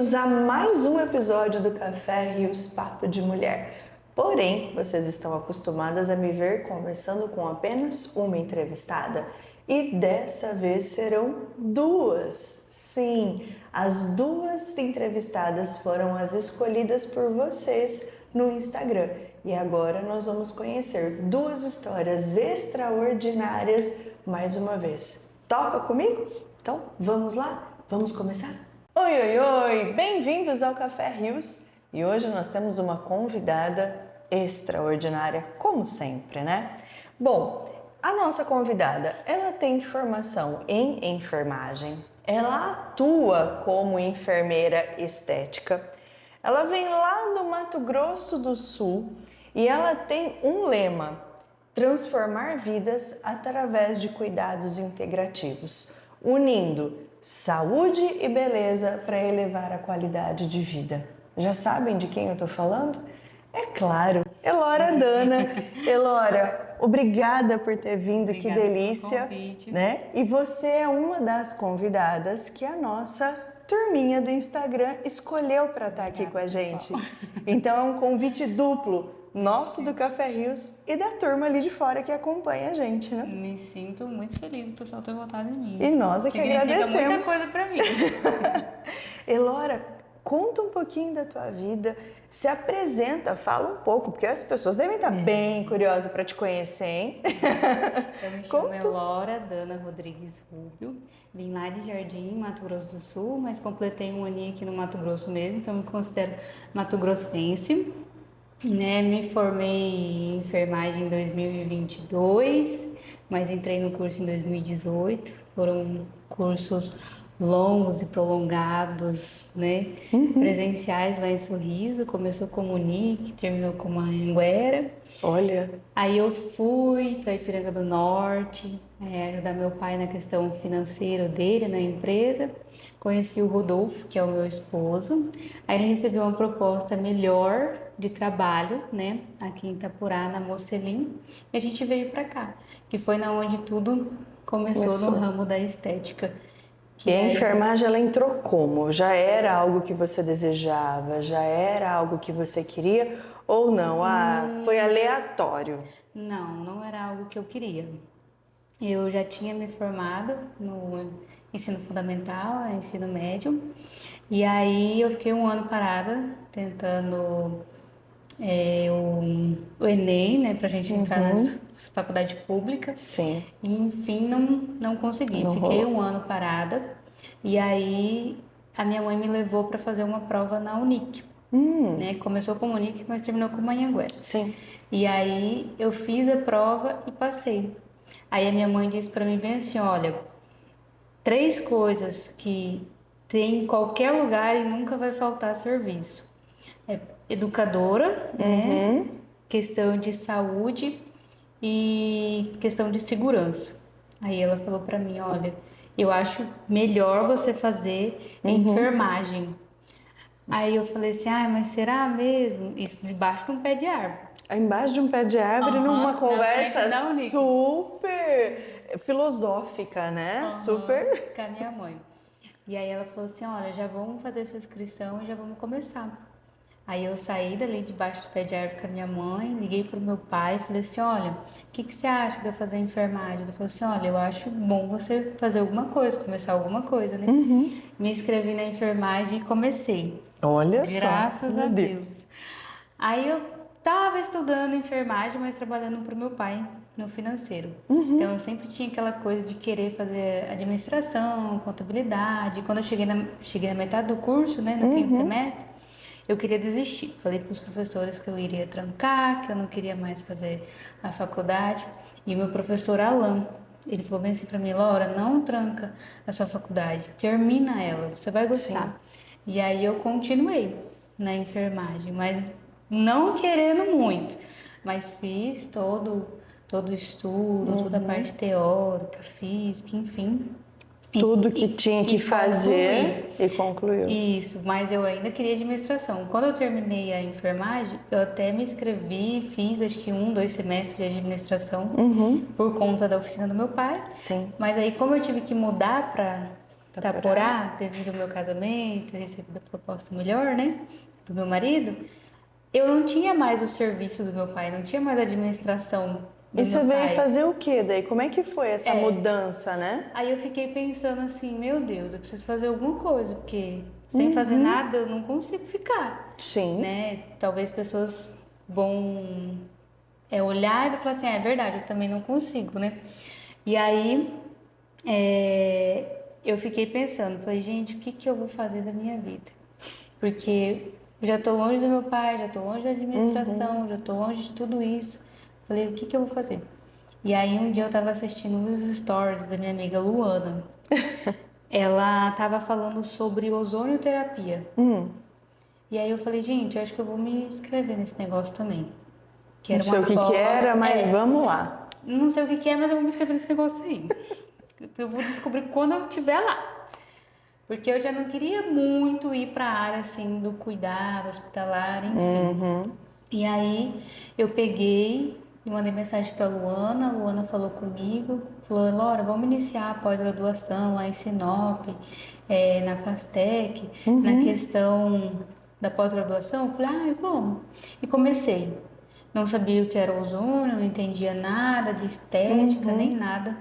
bem-vindos a mais um episódio do Café Rios Papo de Mulher. Porém, vocês estão acostumadas a me ver conversando com apenas uma entrevistada e dessa vez serão duas. Sim, as duas entrevistadas foram as escolhidas por vocês no Instagram. E agora nós vamos conhecer duas histórias extraordinárias mais uma vez. Topa comigo? Então, vamos lá? Vamos começar? Oi, oi, oi! Bem-vindos ao Café Rios! E hoje nós temos uma convidada extraordinária, como sempre, né? Bom, a nossa convidada, ela tem formação em enfermagem, ela atua como enfermeira estética, ela vem lá do Mato Grosso do Sul e ela tem um lema: transformar vidas através de cuidados integrativos, unindo saúde e beleza para elevar a qualidade de vida. Já sabem de quem eu estou falando? É claro, Elora Dana. Elora, obrigada por ter vindo, Obrigada, que delícia, pelo convite. né? E você é uma das convidadas que a nossa turminha do Instagram escolheu para estar aqui com a gente. Então é um convite duplo, nosso do Café Rios e da turma ali de fora que acompanha a gente, né? Me sinto muito feliz o pessoal ter votado em mim. E nós é que agradecemos. Muita coisa pra mim. Elora, conta um pouquinho da tua vida, se apresenta, fala um pouco, porque as pessoas devem estar bem curiosas para te conhecer, hein? Eu me chamo Elora Dana Rodrigues Rubio, vim lá de Jardim, Mato Grosso do Sul, mas completei um aninho aqui no Mato Grosso mesmo, então me considero mato-grossense. Né, me formei em enfermagem em 2022, mas entrei no curso em 2018. Foram cursos longos e prolongados, né? Presenciais lá em Sorriso. Começou como Unic, terminou como Anhanguera. Olha. Aí eu fui para Ipiranga do Norte, ajudar meu pai na questão financeira dele na empresa. Conheci o Rodolfo, que é o meu esposo. Aí ele recebeu uma proposta melhor de trabalho, né, aqui em Itapurá, na Mocelim, e a gente veio para cá, que foi na onde tudo começou no ramo da estética. E a enfermagem, ela entrou como? Já era algo que você desejava? Já era algo que você queria? Ou não? Foi aleatório? Não era algo que eu queria. Eu já tinha me formado no ensino fundamental, ensino médio, e aí eu fiquei um ano parada tentando o Enem, né, pra gente entrar nas faculdades públicas. Sim. E, enfim, não consegui. Fiquei um ano parada, e aí a minha mãe me levou para fazer uma prova na Unic. Né? Começou como Unic, mas terminou como Anhanguera. Sim. E aí eu fiz a prova e passei. Aí a minha mãe disse para mim bem assim, olha, 3 coisas que tem em qualquer lugar e nunca vai faltar serviço. É educadora, né? Questão de saúde e questão de segurança. Aí ela falou para mim, olha, eu acho melhor você fazer enfermagem. Aí eu falei assim, mas será mesmo? Isso debaixo de um pé de árvore. Embaixo de um pé de árvore, numa conversa da super filosófica, né? Super. Com a minha mãe. E aí ela falou assim, olha, já vamos fazer sua inscrição e já vamos começar. Aí eu saí dali debaixo do pé de árvore com a minha mãe, liguei pro meu pai e falei assim, olha, o que você acha de eu fazer enfermagem? Ele falou assim, olha, eu acho bom você fazer alguma coisa, começar alguma coisa, né? Me inscrevi na enfermagem e comecei. Olha só. Graças a Deus. Aí eu tava estudando enfermagem, mas trabalhando pro meu pai no financeiro. Então eu sempre tinha aquela coisa de querer fazer administração, contabilidade. Quando eu cheguei na metade do curso, né, no quinto semestre, eu queria desistir. Falei para os professores que eu iria trancar, que eu não queria mais fazer a faculdade. E o meu professor Alan, ele falou bem assim para mim, Laura, não tranca a sua faculdade, termina ela, você vai gostar. Sim. E aí eu continuei na enfermagem, mas não querendo muito, mas fiz todo o estudo, toda a parte teórica, física, enfim. Tudo que tinha que fazer e concluiu. Isso, mas eu ainda queria administração. Quando eu terminei a enfermagem, eu até me inscrevi, fiz acho que 2 semestres de administração por conta da oficina do meu pai. Sim. Mas aí como eu tive que mudar para Itaporá, devido ao meu casamento, eu recebi a proposta melhor, né, do meu marido, eu não tinha mais o serviço do meu pai, não tinha mais a administração do E você meu veio pai. fazer o quê daí? Como é que foi essa mudança, né? Aí eu fiquei pensando assim, meu Deus, eu preciso fazer alguma coisa, porque sem fazer nada eu não consigo ficar, Sim. né? Talvez pessoas vão olhar e vão falar assim, é verdade, eu também não consigo, né? E aí eu fiquei pensando, falei, gente, o que que eu vou fazer da minha vida? Porque eu já tô longe do meu pai, já tô longe da administração, já tô longe de tudo isso. Falei, o que que eu vou fazer? E aí um dia eu tava assistindo os stories da minha amiga Luana. Ela tava falando sobre ozonioterapia. E aí eu falei, gente, eu acho que eu vou me inscrever nesse negócio também. Que Não era sei uma o que que era, pós. mas vamos lá. Não sei o que que é, mas eu vou me inscrever nesse negócio aí. Eu vou descobrir quando eu estiver lá. Porque eu já não queria muito ir para a área assim do cuidado hospitalar, enfim. E aí eu peguei e mandei mensagem para a Luana falou comigo, falou, Laura, vamos iniciar a pós-graduação lá em Sinop, na Fastec, na questão da pós-graduação. Eu falei, vamos. E comecei. Não sabia o que era ozônio, não entendia nada de estética, nem nada.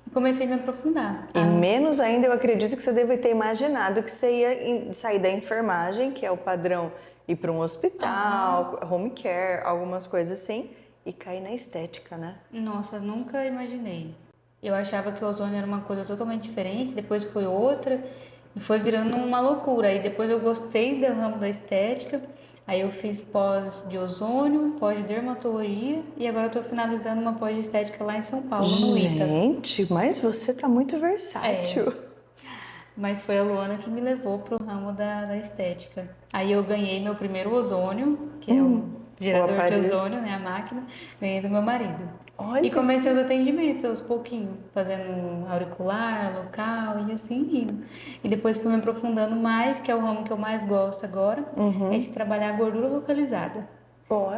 E comecei a me aprofundar. E menos ainda eu acredito que você deve ter imaginado que você ia sair da enfermagem, que é o padrão, ir para um hospital, home care, algumas coisas assim, e cair na estética, né? Nossa, nunca imaginei. Eu achava que o ozônio era uma coisa totalmente diferente, depois foi outra, e foi virando uma loucura. Aí depois eu gostei do ramo da estética, aí eu fiz pós de ozônio, pós de dermatologia, e agora eu tô finalizando uma pós de estética lá em São Paulo, no ITA. Gente, mas você tá muito versátil. Mas foi a Luana que me levou pro ramo da estética. Aí eu ganhei meu primeiro ozônio, que é o gerador de aparelho. ozônio, né, a máquina, ganhei do meu marido. Olha. E comecei os atendimentos aos pouquinhos, fazendo auricular, local e assim indo. E depois fui me aprofundando mais, que é o ramo que eu mais gosto agora, é de trabalhar gordura localizada.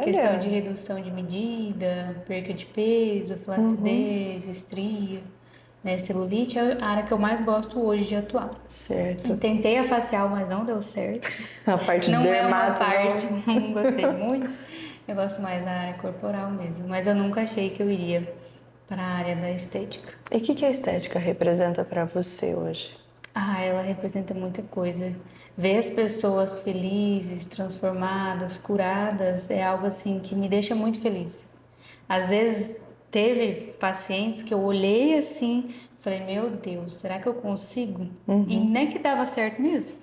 Questão de Olha, redução de medida, perca de peso, flacidez, estria, né? Celulite é a área que eu mais gosto hoje de atuar. certo. Eu tentei a facial, mas não deu certo. A parte Não é uma dermato, parte, não. não gostei muito. Eu gosto mais da área corporal mesmo. Mas eu nunca achei que eu iria para a área da estética. E o que a estética representa para você hoje? Ela representa muita coisa. Ver as pessoas felizes, transformadas, curadas, é algo assim que me deixa muito feliz. Às vezes teve pacientes que eu olhei assim, falei, meu Deus, será que eu consigo? E nem que dava certo mesmo.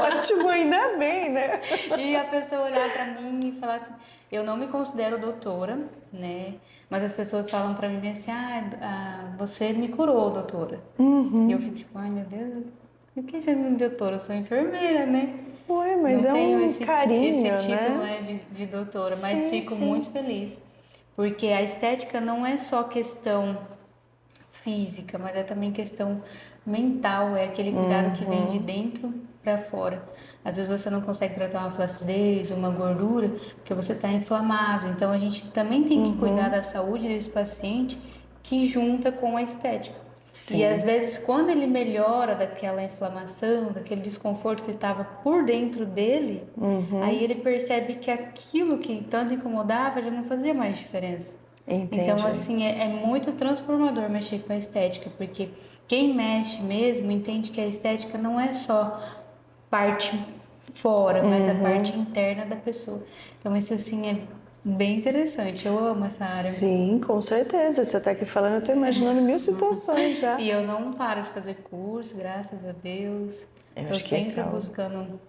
Ótimo, ainda bem, né? E a pessoa olhar pra mim e falar assim, eu não me considero doutora, né? Mas as pessoas falam pra mim assim, você me curou, doutora. E eu fico tipo, ai meu Deus, por que chama de doutora? Eu sou enfermeira, né? Ué, mas Não é tenho um esse carinho, título, né? de doutora, mas Sim, fico sim. muito feliz. Porque a estética não é só questão física, mas é também questão mental, é aquele cuidado que vem de dentro para fora. Às vezes você não consegue tratar uma flacidez, uma gordura, porque você está inflamado. Então a gente também tem que cuidar da saúde desse paciente que junta com a estética. Sim. E às vezes quando ele melhora daquela inflamação, daquele desconforto que estava por dentro dele, aí ele percebe que aquilo que tanto incomodava já não fazia mais diferença. Entendi. Então, assim, é muito transformador mexer com a estética, porque quem mexe mesmo entende que a estética não é só parte fora, mas a parte interna da pessoa. Então, isso, assim, é bem interessante. Eu amo essa área. Sim, com certeza. Você está aqui falando, eu estou imaginando mil situações já. E eu não paro de fazer curso, graças a Deus. Estou acho que esse sempre é o- buscando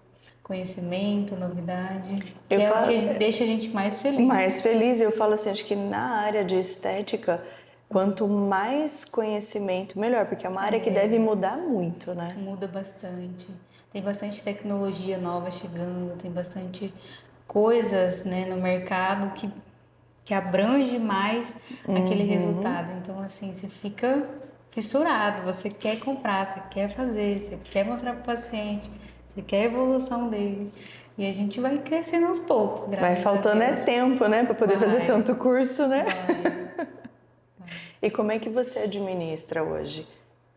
conhecimento, novidade, que Eu é falo- o que deixa a gente mais feliz. Mais feliz, eu falo assim, acho que na área de estética, quanto mais conhecimento, melhor, porque é uma área que deve mudar muito, né? Muda bastante. Tem bastante tecnologia nova chegando, tem bastante coisas, né, no mercado que abrange mais aquele resultado. Então, assim, você fica fissurado, você quer comprar, você quer fazer, você quer mostrar para o paciente, você quer a evolução dele. E a gente vai crescendo aos poucos, graças Vai faltando a é Deus. tempo, né, para poder fazer Vai. tanto curso, né? Vai. E como é que você administra hoje?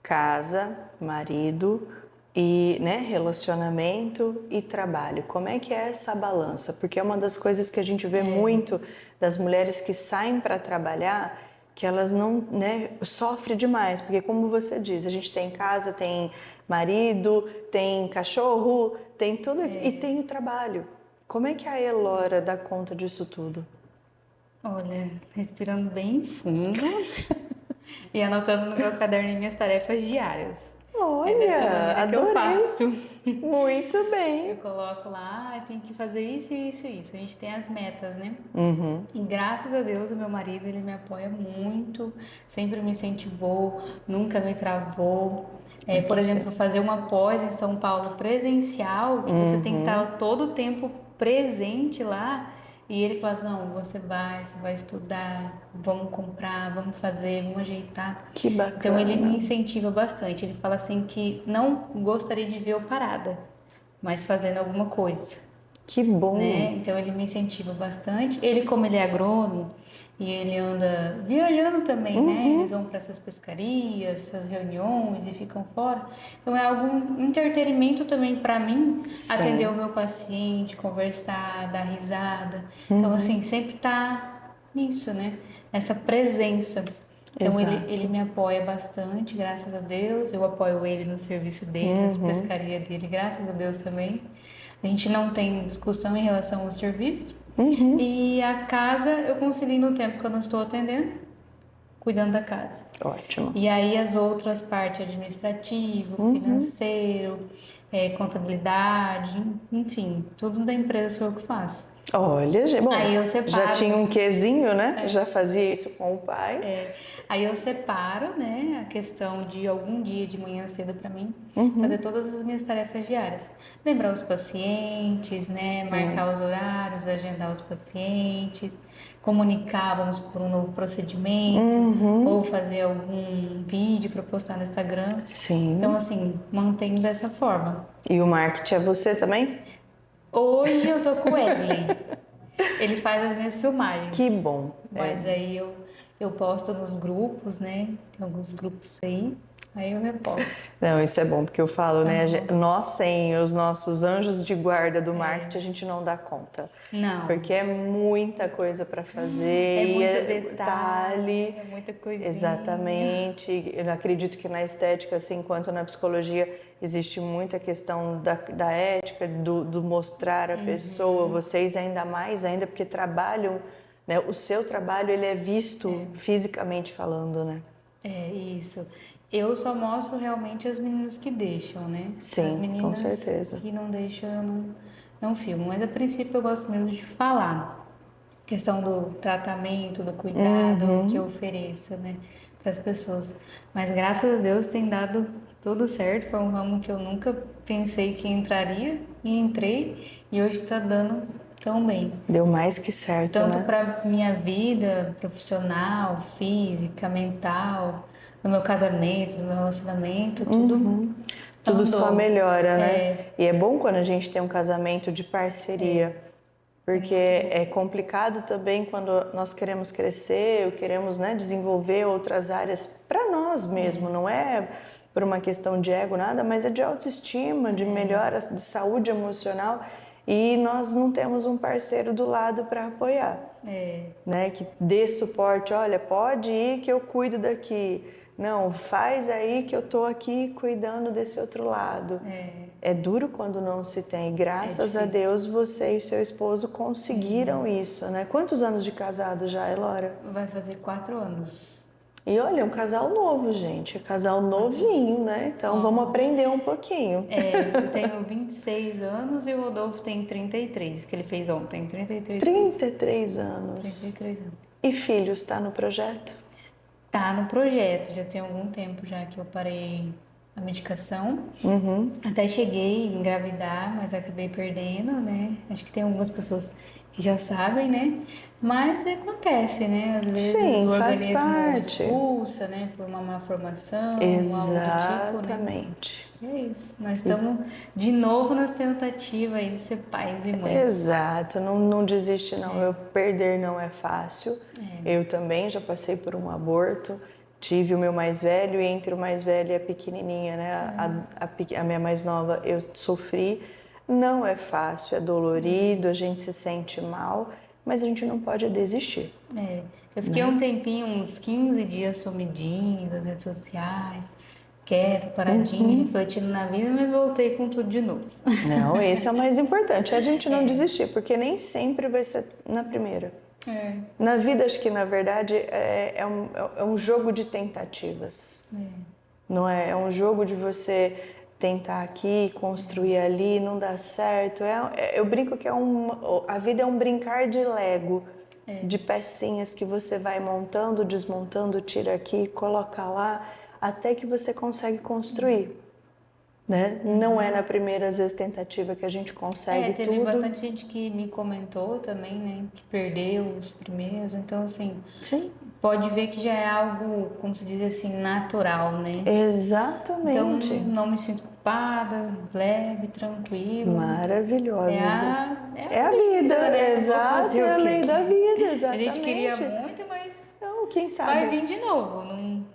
casa, marido e, né, relacionamento e trabalho. Como é que é essa balança? Porque é uma das coisas que a gente vê muito das mulheres que saem para trabalhar, que elas não, né, sofrem demais, porque como você diz, a gente tem casa, tem marido, tem cachorro, tem tudo e tem o trabalho. Como é que a Elora dá conta disso tudo? Olha, respirando bem fundo e anotando no meu caderninho minhas tarefas diárias. É dessa Olha, maneira que eu adorei. faço. Muito Eu bem. coloco lá, tem que fazer isso, isso, isso. A gente tem as metas, né? Uhum. E graças a Deus, o meu marido, ele me apoia muito, sempre me incentivou, nunca me travou. Por exemplo, fazer uma pós em São Paulo presencial, que você tem que estar todo o tempo presente lá. E ele fala, não, você vai estudar, vamos comprar, vamos fazer, vamos ajeitar. Que Então ele me bacana. incentiva bastante. Ele fala assim que não gostaria de ver eu parada, mas fazendo alguma coisa, Que bom. né? Então ele me incentiva bastante. Ele, como ele é agrônomo e ele anda viajando também, né? Eles vão para essas pescarias, essas reuniões e ficam fora. Então é algum entretenimento também para mim, atender o Sim. meu paciente, conversar, dar risada. Então assim, sempre tá nisso, né? Essa presença. Então ele Exato. me apoia bastante, graças a Deus. Eu apoio ele no serviço dele, nas pescarias dele, graças a Deus também. A gente não tem discussão em relação ao serviço. E a casa eu concilio no tempo que eu não estou atendendo, cuidando da casa. Ótimo. E aí as outras partes, administrativo, financeiro, contabilidade, enfim, tudo da empresa sou eu que faço. Olha, bom, Aí eu já separo. tinha um quezinho, né? Já fazia isso com o pai. Aí eu separo, né, a questão de algum dia de manhã cedo para mim, fazer todas as minhas tarefas diárias. Lembrar os pacientes, né, Sim. marcar os horários, agendar os pacientes, comunicar, vamos por um novo procedimento, ou fazer algum vídeo para postar no Instagram. Então, Sim. assim, mantendo dessa forma. E o marketing é você também? Hoje eu tô com o Wesley. Ele faz as minhas Que filmagens. bom. Mas aí eu posto nos grupos, né? Tem alguns grupos aí eu reposto. Não, isso é bom, porque eu falo, né? Aham. Nós sem os nossos anjos de guarda do marketing, a gente não dá conta. Não, Porque é muita coisa para fazer é e muito tá detalhe, ali. é muita coisinha. Exatamente. Eu acredito que na estética, assim, quanto na psicologia, existe muita questão da ética, do mostrar a pessoa, vocês ainda mais ainda, porque trabalham, né? O seu trabalho, ele é visto fisicamente falando, né? É isso. Eu só mostro realmente as meninas que deixam, né? As Sim, com meninas certeza. que não deixam, eu não filmo. Mas a princípio eu gosto mesmo de falar. Questão do tratamento, do cuidado que eu ofereço, né, para as pessoas. Mas graças a Deus tem dado tudo certo. Foi um ramo que eu nunca pensei que entraria e entrei e hoje está dando tão bem. Deu mais que certo, Tanto né? para minha vida profissional, física, mental, no meu casamento, no meu relacionamento, tudo Tudo só andou. melhora, né? E é bom quando a gente tem um casamento de parceria, É porque muito bom. é complicado também quando nós queremos crescer, ou queremos, né, desenvolver outras áreas para nós mesmo, não é por uma questão de ego, nada, mas é de autoestima, de melhora de saúde emocional, e nós não temos um parceiro do lado para apoiar. É, Né, que dê suporte, olha, pode ir que eu cuido daqui. Não, faz aí que eu tô aqui cuidando desse outro lado. É duro quando não se tem. é Graças a difícil. Deus você e seu esposo conseguiram isso, né? Quantos anos de casado já, Elora? Vai fazer 4 anos. E olha, é um casal novo, gente. É casal novinho, né? Então vamos Aham. aprender um pouquinho. Eu tenho 26 anos e o Rodolfo tem 33, que ele fez ontem, 33 quilos. 33 trinta e anos. três anos. E filhos, está no projeto? Tá no projeto, já tem algum tempo já que eu parei a medicação. Até cheguei a engravidar, mas acabei perdendo, né? Acho que tem algumas pessoas que já sabem, né? Mas acontece, né? Às vezes o Sim, faz organismo parte. expulsa, né? Por uma má formação, algo do tipo, né? Então, Exatamente. é isso. Nós estamos de novo nas tentativas aí de ser pais e mães. Exato, não desiste não. Eu perder não é fácil. É. Eu também já passei por um aborto tive o meu mais velho e entre o mais velho e a pequenininha, né? A minha mais nova, eu sofri. Não é fácil, é dolorido, a gente se sente mal, mas a gente não pode desistir. Eu fiquei um tempinho, uns 15 dias sumidinha das redes sociais, quieta, paradinha, refletindo na vida, mas voltei com tudo de novo. Não, esse é o mais importante, é a gente não desistir, porque nem sempre vai ser na primeira. Na vida, acho que na verdade é um jogo de tentativas. Não é? É um jogo de você tentar aqui, construir ali, não dá certo. Eu brinco que a vida é um brincar de Lego, de pecinhas que você vai montando, desmontando, tira aqui, coloca lá, até que você consegue construir. Né? Não é na primeira, às vezes, tentativa que a gente consegue teve tudo. bastante gente que me comentou também, né, que perdeu os primeiros, então assim, Sim. pode ver que já é algo, como se diz assim, natural, né? Exatamente. Então não me sinto culpada, leve, tranquilo. Maravilhosa isso. É a vida, né? Exato, é a lei da vida, exatamente. A gente queria muito, mas Não, quem sabe? vai vir de novo, não,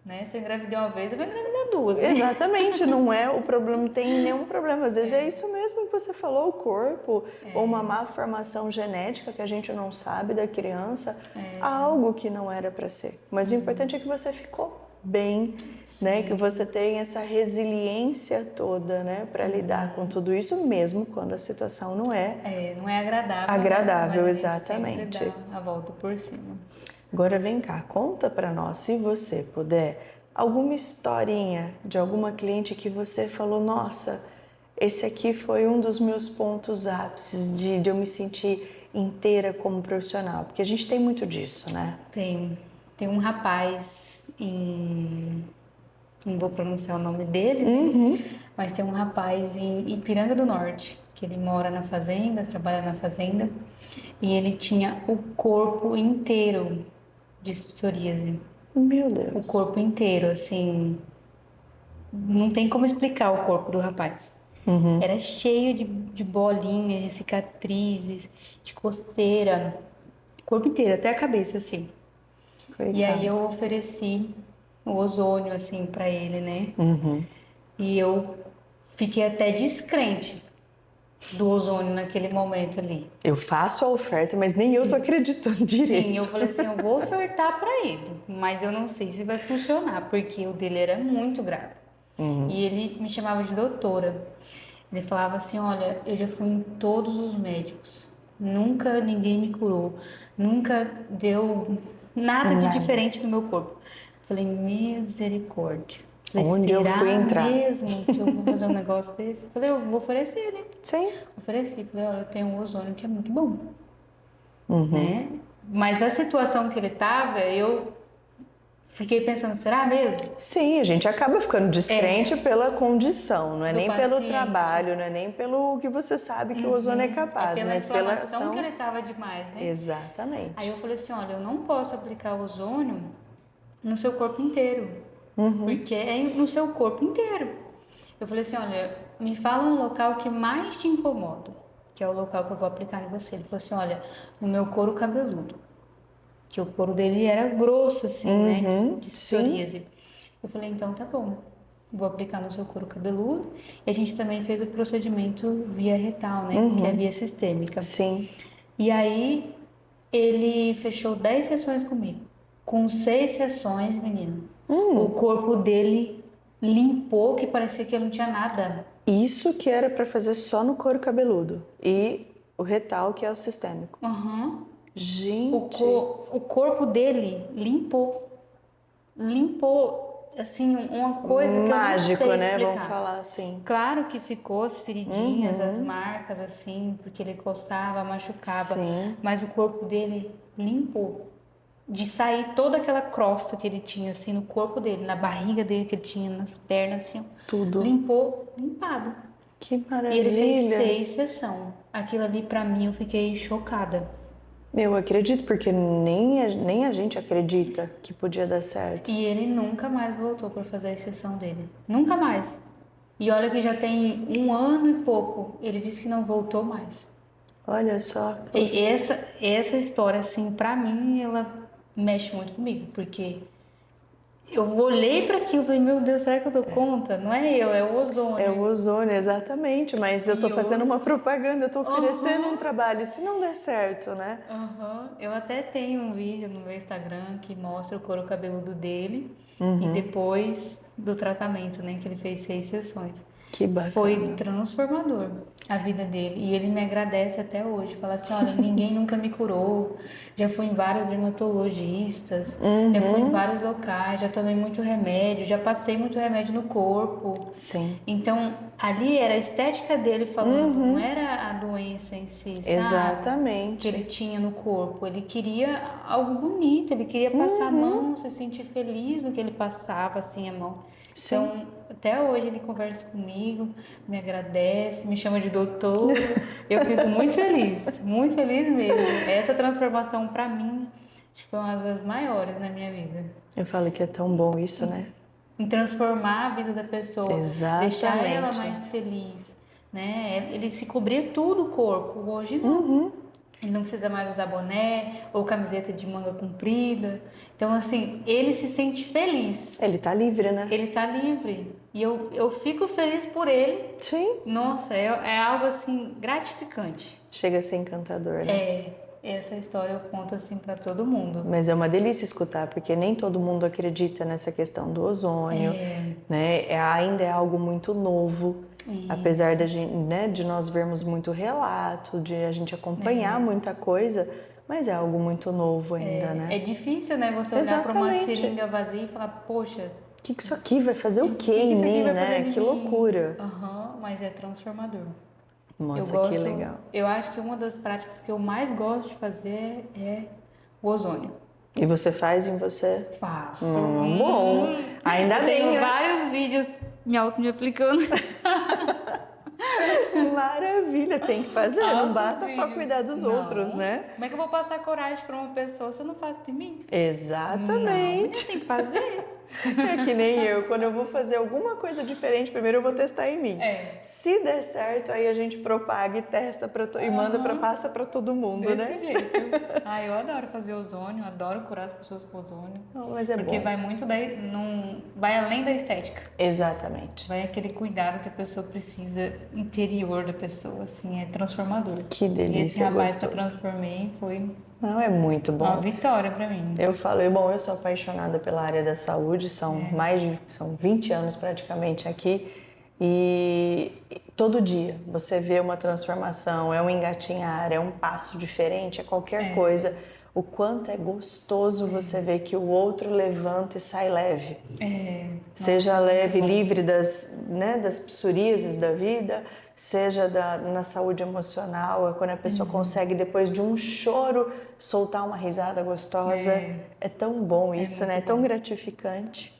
né? Se eu engravidei uma vez, eu vou engravidar duas, né? Exatamente, não é o problema, não tem nenhum problema. Às vezes é isso mesmo que você falou, o corpo, ou uma má formação genética que a gente não sabe da criança, algo que não era para ser. Mas o importante é que você ficou bem, né? Que você tem essa resiliência toda, né? Para lidar com tudo isso mesmo quando a situação não é. Não é agradável. Agradável, né? exatamente. Sempre dá a volta por cima. Agora vem cá, conta para nós, se você puder, alguma historinha de alguma cliente que você falou, nossa, esse aqui foi um dos meus pontos ápices de eu me sentir inteira como profissional, porque a gente tem muito disso, né? Tem um rapaz não vou pronunciar o nome dele, mas tem um rapaz em Ipiranga do Norte, que ele mora na fazenda, trabalha na fazenda, e ele tinha o corpo inteiro de psoríase. Meu Deus. O corpo inteiro, assim, não tem como explicar o corpo do rapaz. Era cheio de bolinhas, de cicatrizes, de coceira, o corpo inteiro, até a cabeça, assim. Coitado. E aí eu ofereci o ozônio, assim, pra ele, né? E eu fiquei até descrente do ozônio naquele momento ali. Eu faço a oferta, mas nem eu tô acreditando direito. Sim, eu falei assim, eu vou ofertar pra ele, mas eu não sei se vai funcionar, porque o dele era muito grave. E ele me chamava de doutora. Ele falava assim, olha, eu já fui em todos os médicos, nunca ninguém me curou, nunca deu nada de diferente no meu corpo. Eu falei, meu misericórdia. Falei, Onde eu fui entrar? Mesmo que eu vou fazer um negócio desse? Eu falei, eu vou oferecer, né? Sim. Ofereci, falei, olha, eu tenho um ozônio que é muito bom, né? Mas na situação que ele tava, eu fiquei pensando, será mesmo? Sim, a gente acaba ficando descrente pela condição, não é Do nem pelo paciente. trabalho, não é nem pelo que você sabe que o ozônio é capaz, pela mas pela inflamação ação. que ele tava demais, né? Exatamente. Aí eu falei assim, olha, eu não posso aplicar ozônio no seu corpo inteiro, porque é no seu corpo inteiro. Eu falei assim, olha, me fala um local que mais te incomoda, que é o local que eu vou aplicar em você. Ele falou assim, olha, no meu couro cabeludo, que o couro dele era grosso, assim, né, de psoríase. Eu falei, então tá bom, vou aplicar no seu couro cabeludo. E a gente também fez o procedimento via retal, né, que é via sistêmica. Sim. E aí ele fechou 10 sessões comigo. Com 6 sessões, menino, o corpo dele limpou, que parecia que não tinha nada. Isso que era para fazer só no couro cabeludo e o retal que é o sistêmico. Gente. O corpo dele limpou, assim, uma coisa que mágico, eu não sei né? explicar. Vamos falar assim. Claro que ficou as feridinhas, as marcas, assim, porque ele coçava, machucava. Sim. Mas o corpo dele limpou. De sair toda aquela crosta que ele tinha, assim, no corpo dele, na barriga dele que ele tinha, nas pernas, assim, ó. Tudo. Limpou, limpado. Que E maravilha. ele fez 6 sessões. Aquilo ali, pra mim, eu fiquei chocada. Eu acredito, porque nem a gente acredita que podia dar certo. E ele nunca mais voltou pra fazer a sessão dele. Nunca mais. E olha que já tem 1 ano e pouco. Ele disse que não voltou mais. Olha só. E essa história, assim, pra mim, ela mexe muito comigo. Porque eu olhei para aquilo e falei, meu Deus, será que eu dou conta? Não é eu, é o ozônio. É o ozônio, exatamente, mas eu tô fazendo uma propaganda, eu tô oferecendo um trabalho, e se não der certo, né? Eu até tenho um vídeo no meu Instagram que mostra o couro cabeludo dele e Uhum. depois do tratamento, né? Que ele fez 6 sessões. Que Foi bacana. transformador a vida dele. E ele me agradece até hoje. Fala assim, olha, ninguém nunca me curou. Já fui em vários dermatologistas, já fui em Uhum. vários locais, já tomei muito remédio, já passei muito remédio no corpo. Sim. Então, ali era a estética dele falando, não Uhum. era a doença em si, sabe? Que ele Exatamente. tinha no corpo. Ele queria algo bonito, ele queria passar a Uhum. mão, se sentir feliz no que ele passava, assim, a mão. Sim. Então, até hoje ele conversa comigo, me agradece, me chama de doutor. Eu fico muito feliz mesmo. Essa transformação, para mim, acho que foi uma das maiores na minha vida. Eu falo que é tão bom isso, né? Em transformar a vida da pessoa, deixar ela Exatamente. mais feliz, né? Ele se cobria tudo o corpo, hoje não. Uhum. Ele não precisa mais usar boné ou camiseta de manga comprida. Então, assim, ele se sente feliz. Ele tá livre, né? Ele tá livre. E eu fico feliz por ele. Sim. Nossa, é algo assim gratificante. Chega a ser encantador, né? Essa história eu conto assim para todo mundo. Mas é uma delícia escutar, porque nem todo mundo acredita nessa questão do ozônio, né? Ainda é algo muito novo, apesar de, né, de nós vermos muito relato, de a gente acompanhar muita coisa, mas é algo muito novo ainda, É né? difícil, né, você olhar para uma Exatamente. seringa vazia e falar, poxa, O que isso aqui vai fazer o o quê que em isso aqui mim, vai fazer né? em Que mim? loucura. Mas é transformador. Eu Nossa, que gosto, legal. eu acho que uma das práticas que eu mais gosto de fazer é o ozônio. E você faz em você? Faço. Bom, ainda Eu bem, tenho né? vários vídeos me aplicando. Maravilha, tem que fazer, não Altos basta só vídeos. cuidar dos outros, Não. né? Como é que eu vou passar coragem para uma pessoa se eu não faço de mim? Não, menina, Exatamente. tem que fazer. É que nem eu, quando eu vou fazer alguma coisa diferente, primeiro eu vou testar em mim. Se der certo, aí a gente propaga e testa e manda passa para todo mundo, Desse né? jeito. Eu adoro fazer ozônio, adoro curar as pessoas com ozônio. Não, mas é Porque bom. vai muito vai além da estética. Exatamente. Vai aquele cuidado que a pessoa precisa interior da pessoa, assim, é transformador. Que E esse delícia, rapaz que eu gostoso. transformei foi Não, é muito uma bom. vitória pra mim. Eu falo, bom, eu sou apaixonada pela área da saúde, são 20 anos praticamente aqui, e todo dia você vê uma transformação, é um engatinhar, é um passo diferente, é qualquer coisa. O quanto é gostoso você ver que o outro levanta e sai leve. Seja leve, livre das psoríases da vida, seja na saúde emocional, é quando a pessoa consegue, depois de um choro, soltar uma risada gostosa. É tão bom isso, né? É tão gratificante.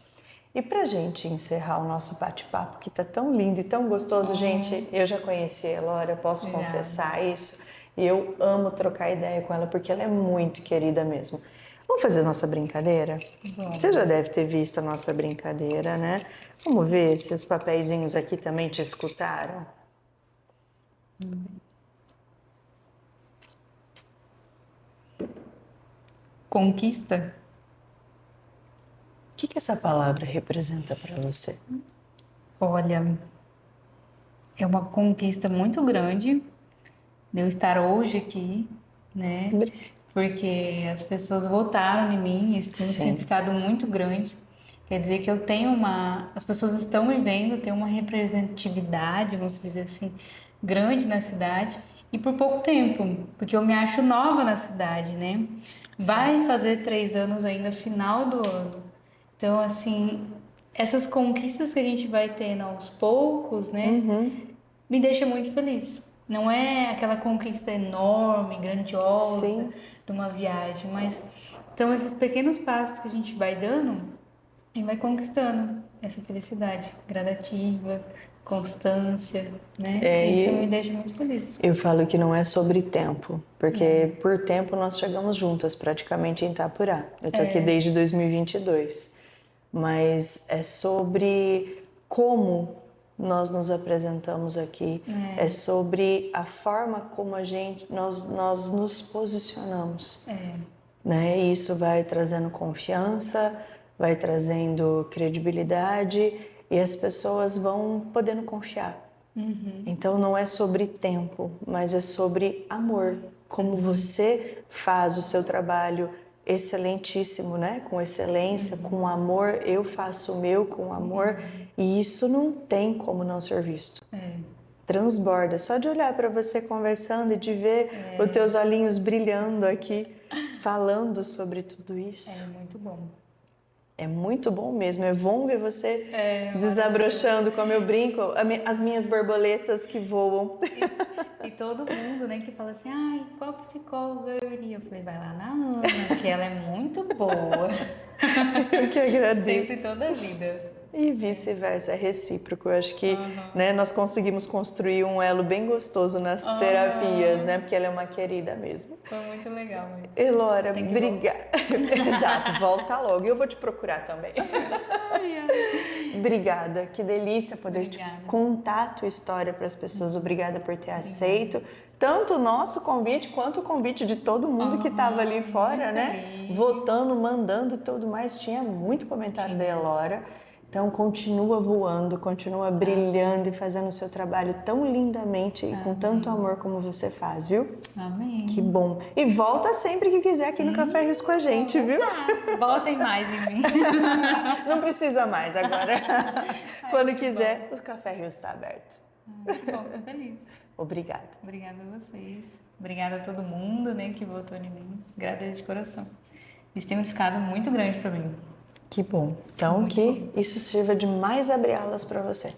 E pra gente encerrar o nosso bate-papo, que tá tão lindo e tão gostoso, gente, eu já conheci a Elora, posso confessar isso, e eu amo trocar ideia com ela, porque ela é muito querida mesmo. Vamos fazer nossa brincadeira? Você já deve ter visto a nossa brincadeira, né? Vamos ver se os papeizinhos aqui também te escutaram. Conquista? O que essa palavra representa para você? Olha, é uma conquista muito grande de eu estar hoje aqui, né? Porque as pessoas votaram em mim, isso tem um Sim. significado muito grande. Quer dizer que eu tenho as pessoas estão me vendo, tenho uma representatividade, vamos dizer assim, grande na cidade e por pouco tempo, porque eu me acho nova na cidade, né? Vai fazer 3 anos ainda, final do ano. Então, assim, essas conquistas que a gente vai tendo aos poucos, né? Me deixa muito feliz. Não é aquela conquista enorme, grandiosa Sim. de uma viagem, mas são esses pequenos passos que a gente vai dando e vai conquistando essa felicidade gradativa, constância, né? Isso me deixa muito feliz. Eu falo que não é sobre tempo, porque por tempo nós chegamos juntas praticamente em Itapurá. Eu tô aqui desde 2022, mas é sobre como nós nos apresentamos aqui, é sobre a forma como nós nos posicionamos, né? E isso vai trazendo confiança, vai trazendo credibilidade e as pessoas vão podendo confiar. Então não é sobre tempo, mas é sobre amor. Como você faz o seu trabalho excelentíssimo, né? Com excelência, com amor, eu faço o meu com amor, e isso não tem como não ser visto. Transborda, só de olhar para você conversando e de ver os teus olhinhos brilhando aqui, falando sobre tudo isso. É muito bom. É muito bom mesmo, é bom ver você desabrochando, como eu brinco, as minhas borboletas que voam. E todo mundo, né, que fala assim, ai, qual psicóloga eu iria? Eu falei, vai lá na Ana, porque ela é muito boa. Eu que agradeço. Sempre, toda a vida. E vice-versa, é recíproco. Eu acho que né, nós conseguimos construir um elo bem gostoso nas terapias, né? Porque ela é uma querida mesmo. Foi muito legal mesmo. Elora, obrigada. Exato, volta logo. E eu vou te procurar também. Obrigada, que delícia poder contar a tua história para as pessoas. Obrigada por ter aceito tanto o nosso convite quanto o convite de todo mundo que estava ali fora, né? Votando, mandando e tudo mais. Tinha muito comentário da Elora. Então continua voando, continua brilhando e fazendo o seu trabalho tão lindamente e com tanto amor como você faz, viu? Amém. Que bom. E volta sempre que quiser aqui no Café Rios com a gente, viu? Voltem mais em mim. Não precisa mais agora. Quando quiser, o Café Rios está aberto. Muito bom, feliz. Obrigada. Obrigada a vocês. Obrigada a todo mundo, né, que votou em mim. Agradeço de coração. Eles têm um escado muito grande para mim. Que bom. Então, muito que bom. Isso sirva de mais abre-alas para você.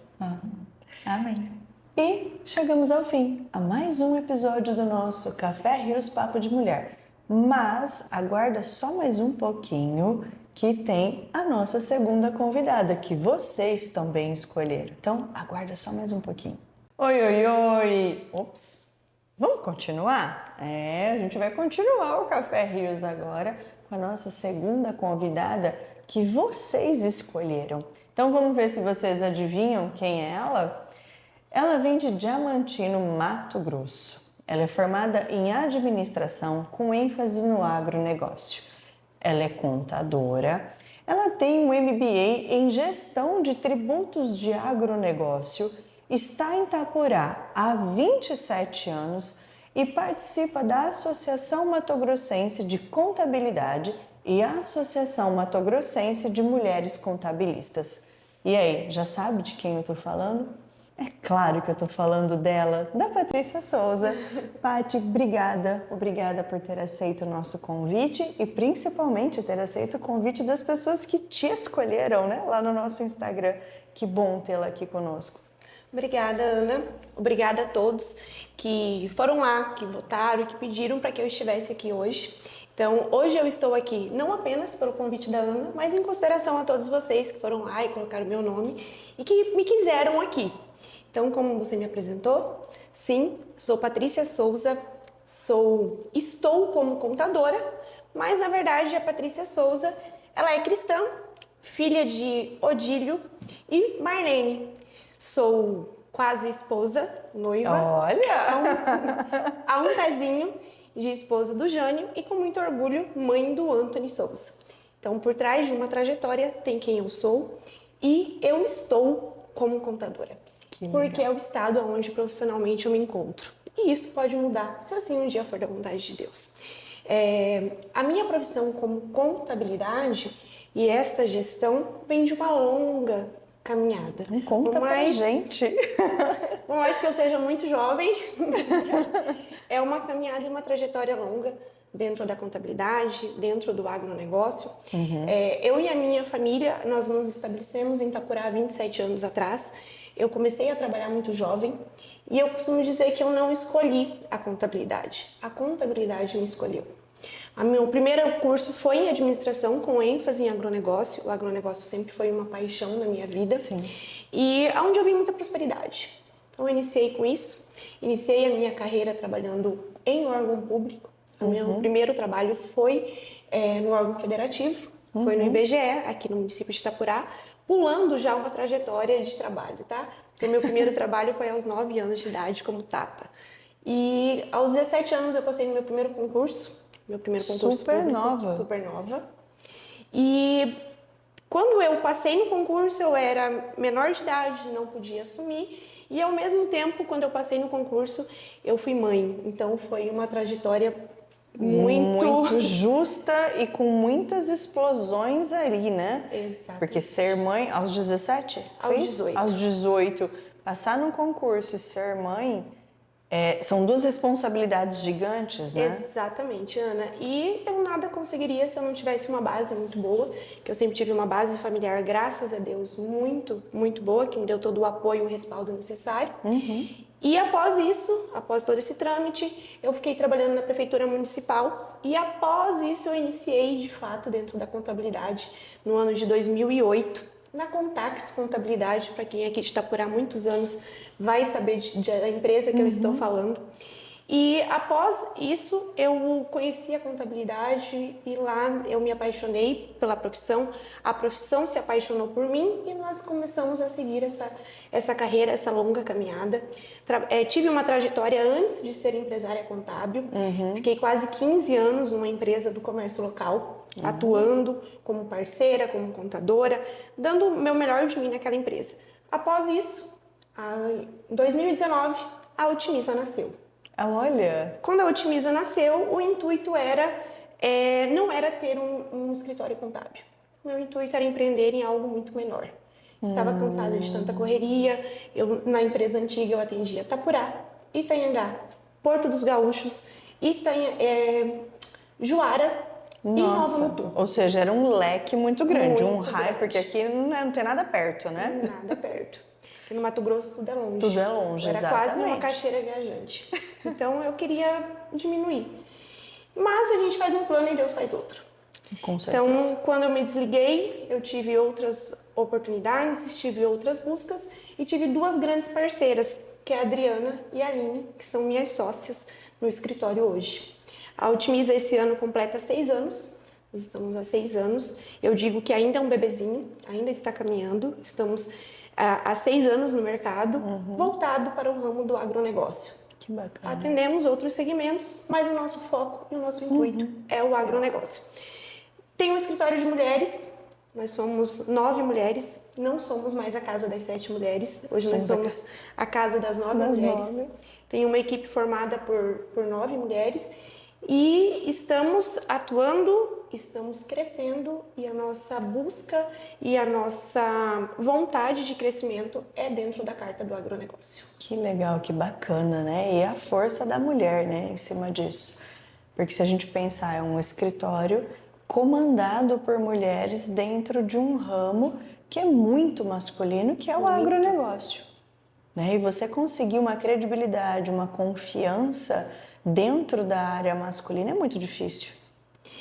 Amém. E chegamos ao fim, a mais um episódio do nosso Café Rios Papo de Mulher. Mas aguarda só mais um pouquinho que tem a nossa segunda convidada, que vocês também escolheram. Então, aguarda só mais um pouquinho. Oi, oi, oi! Ops! Vamos continuar? A gente vai continuar o Café Rios agora com a nossa segunda convidada, que vocês escolheram. Então vamos ver se vocês adivinham quem é ela? Ela vem de Diamantino, Mato Grosso. Ela é formada em administração com ênfase no agronegócio. Ela é contadora. Ela tem um MBA em gestão de tributos de agronegócio, está em Itaporá há 27 anos e participa da Associação Mato-Grossense de Contabilidade e a Associação Mato-Grossense de Mulheres Contabilistas. E aí, já sabe de quem eu estou falando? É claro que eu estou falando dela, da Patrícia Souza. Paty, obrigada. Obrigada por ter aceito o nosso convite e principalmente ter aceito o convite das pessoas que te escolheram, né? Lá no nosso Instagram. Que bom tê-la aqui conosco. Obrigada, Ana. Obrigada a todos que foram lá, que votaram e que pediram para que eu estivesse aqui hoje. Então, hoje eu estou aqui não apenas pelo convite da Ana, mas em consideração a todos vocês que foram lá e colocaram meu nome e que me quiseram aqui. Então, como você me apresentou, sim, sou Patrícia Souza, estou como contadora, mas na verdade a Patrícia Souza, ela é cristã, filha de Odílio e Marlene. Sou quase esposa, noiva. Olha! Há um pezinho de esposa do Jânio e com muito orgulho, mãe do Anthony Souza. Então, por trás de uma trajetória tem quem eu sou e eu estou como contadora. Porque é o estado onde profissionalmente eu me encontro. E isso pode mudar, se assim um dia for da vontade de Deus. A minha profissão como contabilidade e esta gestão vem de uma longa caminhada. Conta pra gente. Por mais que eu seja muito jovem, é uma caminhada e uma trajetória longa dentro da contabilidade, dentro do agronegócio. Eu e a minha família, nós nos estabelecemos em Itaporá há 27 anos atrás. Eu comecei a trabalhar muito jovem e eu costumo dizer que eu não escolhi a contabilidade. A contabilidade me escolheu. O meu primeiro curso foi em administração com ênfase em agronegócio. O agronegócio sempre foi uma paixão na minha vida. Sim. E onde eu vi muita prosperidade. Então eu iniciei com isso. Iniciei a minha carreira trabalhando em órgão público. O meu primeiro trabalho foi no órgão federativo. Foi no IBGE, aqui no município de Itaporá, pulando já uma trajetória de trabalho, tá? Porque o meu primeiro trabalho foi aos 9 anos de idade como tata. E aos 17 anos eu passei no meu primeiro concurso. Meu primeiro concurso super público, nova. super nova. E Quando eu passei no concurso, eu era menor de idade, não podia assumir. E ao mesmo tempo, quando eu passei no concurso, eu fui mãe. Então foi uma trajetória muito justa e com muitas explosões ali, né? Exato. Porque ser mãe aos 17? Aos 18. Aos 18, passar num concurso e ser mãe, são duas responsabilidades gigantes, né? Exatamente, Ana. E eu nada conseguiria se eu não tivesse uma base muito boa, que eu sempre tive uma base familiar, graças a Deus, muito, muito boa, que me deu todo o apoio e o respaldo necessário. E após isso, após todo esse trâmite, eu fiquei trabalhando na prefeitura municipal e após isso eu iniciei, de fato, dentro da contabilidade no ano de 2008. Na Contax Contabilidade, para quem é aqui de Itapurá há muitos anos vai saber da empresa que eu estou falando. E após isso, eu conheci a contabilidade e lá eu me apaixonei pela profissão. A profissão se apaixonou por mim e nós começamos a seguir essa carreira, essa longa caminhada. Tive uma trajetória antes de ser empresária contábil. Fiquei quase 15 anos numa empresa do comércio local, atuando como parceira, como contadora, dando o meu melhor de mim naquela empresa. Após isso, em 2019, a Otimiza nasceu. Olha! Quando a Otimiza nasceu, o intuito não era ter um escritório contábil. O meu intuito era empreender em algo muito menor. Estava cansada de tanta correria. Na empresa antiga eu atendia Itapurá, Itanhangá, Porto dos Gaúchos, Juara e Nova Mutum. Ou seja, era um leque muito grande, Muito um raio, grande. porque aqui não tem nada perto, né? Nada perto. Porque no Mato Grosso tudo é longe. Tudo é longe, Era exatamente. quase uma caixeira viajante. Então eu queria diminuir. Mas a gente faz um plano e Deus faz outro. Com certeza. Então, quando eu me desliguei, eu tive outras oportunidades, tive outras buscas e tive duas grandes parceiras, que é a Adriana e a Aline, que são minhas sócias no escritório hoje. A Otimiza esse ano completa 6 anos. Nós estamos há 6 anos. Eu digo que ainda é um bebezinho, ainda está caminhando. Estamos há 6 anos no mercado, voltado para o ramo do agronegócio. Que bacana. Atendemos outros segmentos, mas o nosso foco e o nosso intuito é o agronegócio. Tem um escritório de mulheres, nós somos 9 mulheres, não somos mais a Casa das 7 Mulheres, hoje nós somos a Casa das 9 mulheres. Tem uma equipe formada por 9 mulheres e estamos atuando, estamos crescendo e a nossa busca e a nossa vontade de crescimento é dentro da Carta do Agronegócio. Que legal, que bacana, né? E a força da mulher, né, em cima disso. Porque se a gente pensar, é um escritório comandado por mulheres dentro de um ramo que é muito masculino, que é o agronegócio. Né? E você conseguir uma credibilidade, uma confiança dentro da área masculina é muito difícil.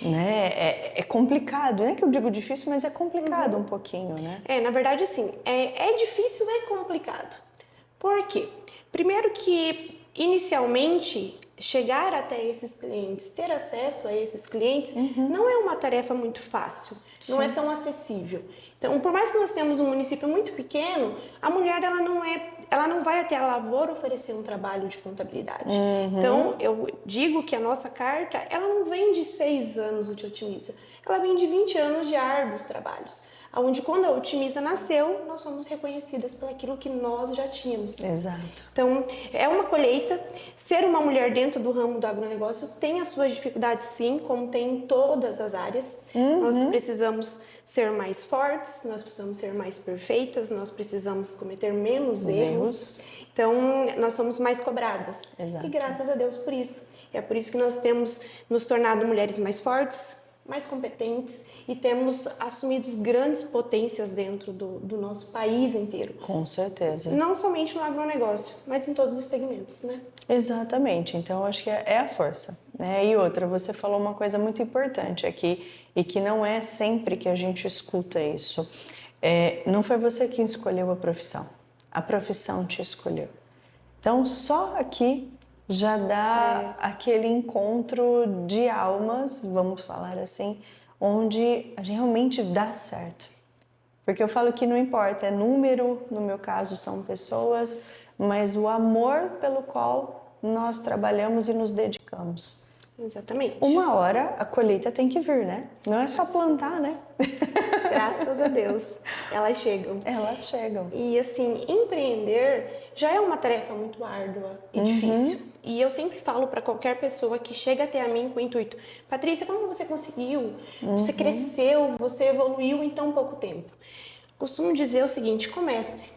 Né? É complicado, não é que eu digo difícil, mas é complicado um pouquinho, né? Na verdade, assim, é difícil, é complicado. Por quê? Primeiro que, inicialmente, chegar até esses clientes, ter acesso a esses clientes, não é uma tarefa muito fácil, não é tão acessível. Então, por mais que nós temos um município muito pequeno, a mulher ela não vai até a lavoura oferecer um trabalho de contabilidade. Então, eu digo que a nossa carta, ela não vem de 6 anos de Otimiza, ela vem de 20 anos de árduos trabalhos. Onde quando a Otimiza nasceu, nós somos reconhecidas por aquilo que nós já tínhamos. Exato. Então, é uma colheita. Ser uma mulher dentro do ramo do agronegócio tem as suas dificuldades, sim, como tem em todas as áreas. Nós precisamos ser mais fortes, nós precisamos ser mais perfeitas, nós precisamos cometer menos erros. Então, nós somos mais cobradas. Exato. E graças a Deus por isso. É por isso que nós temos nos tornado mulheres mais fortes, mais competentes e temos assumido grandes potências dentro do nosso país inteiro. Com certeza. Não somente no agronegócio, mas em todos os segmentos, né? Exatamente, então eu acho que é a força, né? E outra, você falou uma coisa muito importante aqui e que não é sempre que a gente escuta isso. Não foi você quem escolheu a profissão te escolheu. Então só aqui já dá aquele encontro de almas, vamos falar assim, onde a gente realmente dá certo. Porque eu falo que não importa, é número, no meu caso são pessoas, mas o amor pelo qual nós trabalhamos e nos dedicamos. Exatamente. Uma hora a colheita tem que vir, né? Não é só plantar, né? Graças a Deus, elas chegam. Elas chegam. E assim, empreender já é uma tarefa muito árdua e difícil. E eu sempre falo para qualquer pessoa que chega até a mim com o intuito: Patrícia, como você conseguiu? Você cresceu, você evoluiu em tão pouco tempo. Costumo dizer o seguinte: comece.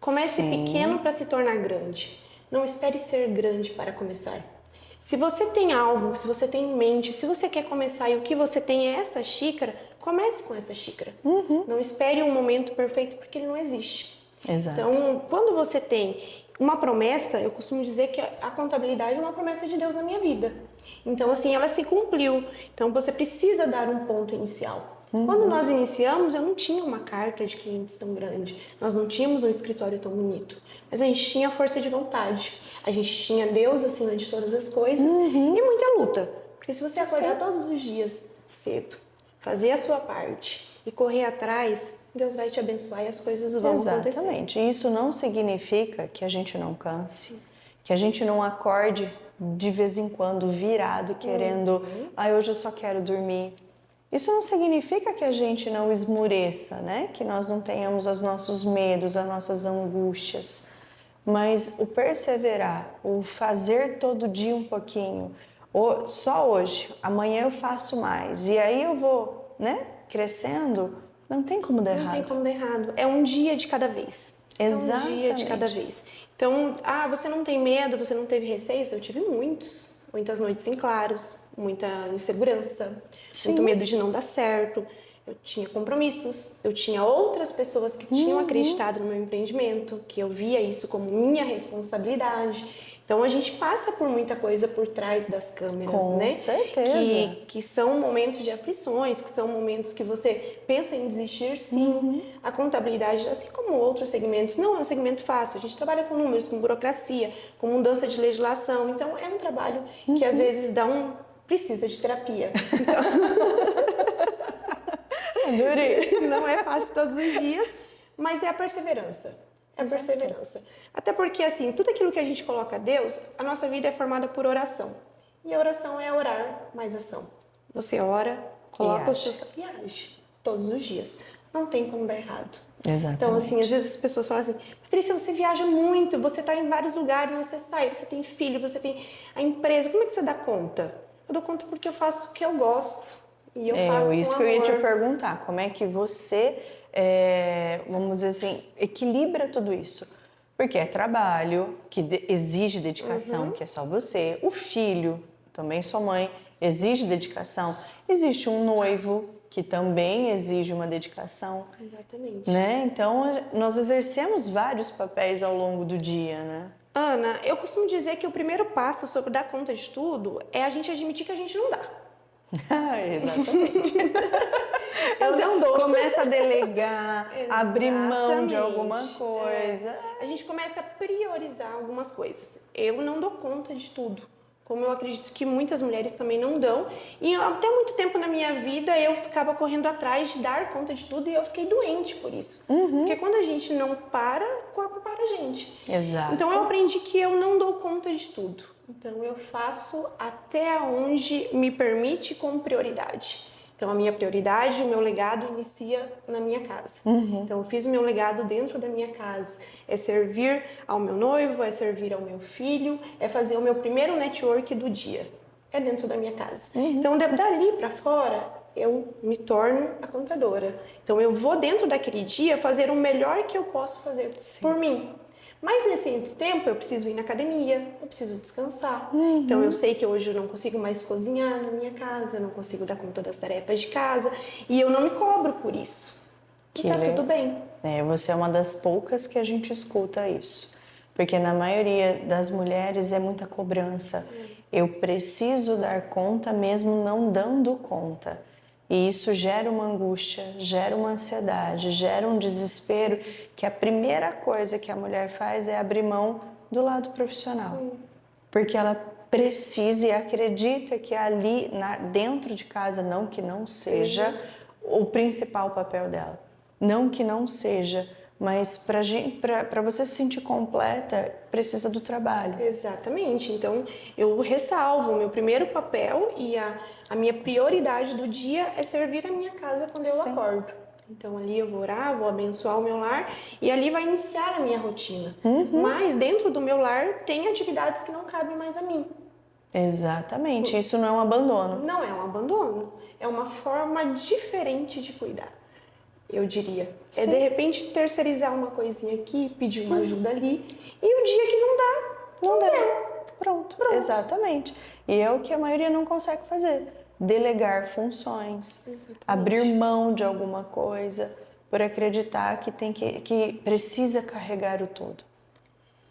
Comece Sim. pequeno para se tornar grande. Não espere ser grande para começar. Se você tem algo, se você tem em mente, se você quer começar e o que você tem é essa xícara, comece com essa xícara. Não espere um momento perfeito, porque ele não existe. Exato. Então, quando você tem uma promessa, eu costumo dizer que a contabilidade é uma promessa de Deus na minha vida. Então, assim, ela se cumpriu. Então, você precisa dar um ponto inicial. Quando nós iniciamos, eu não tinha uma carta de clientes tão grande, nós não tínhamos um escritório tão bonito, mas a gente tinha força de vontade, a gente tinha Deus acima de todas as coisas e muita luta. Porque se você acordar todos os dias cedo, fazer a sua parte e correr atrás, Deus vai te abençoar e as coisas vão acontecer. Exatamente. E isso não significa que a gente não canse, que a gente não acorde de vez em quando virado, querendo, hoje eu só quero dormir. Isso não significa que a gente não esmureça, né? Que nós não tenhamos os nossos medos, as nossas angústias. Mas o perseverar, o fazer todo dia um pouquinho, só hoje, amanhã eu faço mais, e aí eu vou, né, crescendo, não tem como dar errado. Não tem como dar errado. É um dia de cada vez. Exatamente. É um dia de cada vez. Então, você não tem medo, você não teve receios? Eu tive muitos. Muitas noites em claros, muita insegurança, muito medo de não dar certo. Eu tinha compromissos, eu tinha outras pessoas que tinham acreditado no meu empreendimento, que eu via isso como minha responsabilidade. Então, a gente passa por muita coisa por trás das câmeras, né? Com certeza. Que são momentos de aflições, que são momentos que você pensa em desistir, sim. A contabilidade, assim como outros segmentos, não é um segmento fácil. A gente trabalha com números, com burocracia, com mudança de legislação. Então, é um trabalho que às vezes precisa de terapia. Adorei. Não é fácil todos os dias, mas é a perseverança. É a perseverança. Até porque, assim, tudo aquilo que a gente coloca a Deus, a nossa vida é formada por oração. E a oração é orar mais ação. Você ora, coloca o seu e age todos os dias. Não tem como dar errado. Exatamente. Então, assim, às vezes as pessoas falam assim: Patrícia, você viaja muito, você está em vários lugares, você sai, você tem filho, você tem a empresa. Como é que você dá conta? Eu dou conta porque eu faço o que eu gosto. E eu faço isso com que eu ia te amor. perguntar. Como é que você, vamos dizer assim, equilibra tudo isso? Porque é trabalho, que exige dedicação, que é só você. O filho, também sua mãe, exige dedicação. Existe um noivo, que também exige uma dedicação. Exatamente. Né? Então, nós exercemos vários papéis ao longo do dia, né? Ana, eu costumo dizer que o primeiro passo sobre dar conta de tudo é a gente admitir que a gente não dá. Exatamente. Eu não dou. Começa a delegar, abrir mão de alguma coisa. A gente começa a priorizar algumas coisas. Eu não dou conta de tudo, como eu acredito que muitas mulheres também não dão. E até muito tempo na minha vida eu ficava correndo atrás de dar conta de tudo e eu fiquei doente por isso. Porque quando a gente não para, o corpo para a gente. Exato. Então eu aprendi que eu não dou conta de tudo. Então eu faço até onde me permite com prioridade. Então a minha prioridade, o meu legado inicia na minha casa. Então eu fiz o meu legado dentro da minha casa. É servir ao meu noivo, é servir ao meu filho, é fazer o meu primeiro network do dia. É dentro da minha casa. Então dali para fora eu me torno a contadora. Então eu vou dentro daquele dia fazer o melhor que eu posso fazer por mim. Mas nesse entretempo eu preciso ir na academia, eu preciso descansar. Então eu sei que hoje eu não consigo mais cozinhar na minha casa, eu não consigo dar conta das tarefas de casa e eu não me cobro por isso. E tá tudo bem. Você é uma das poucas que a gente escuta isso. Porque na maioria das mulheres é muita cobrança. Eu preciso dar conta mesmo não dando conta. E isso gera uma angústia, gera uma ansiedade, gera um desespero, que a primeira coisa que a mulher faz é abrir mão do lado profissional. Porque ela precisa e acredita que ali dentro de casa, não que não seja o principal papel dela. Não que não seja, mas para você se sentir completa, precisa do trabalho. Exatamente. Então, eu ressalvo, o meu primeiro papel e a minha prioridade do dia é servir a minha casa quando eu Sim. acordo. Então, ali eu vou orar, vou abençoar o meu lar e ali vai iniciar a minha rotina. Mas dentro do meu lar tem atividades que não cabem mais a mim. Exatamente, isso não é um abandono. Não é um abandono, é uma forma diferente de cuidar, eu diria. É Sim. de repente terceirizar uma coisinha aqui, pedir uma ajuda ali, e o dia que não dá, Não deu. Pronto, exatamente. E é o que a maioria não consegue fazer. Delegar funções, Exatamente. abrir mão de alguma coisa, por acreditar que precisa carregar o todo.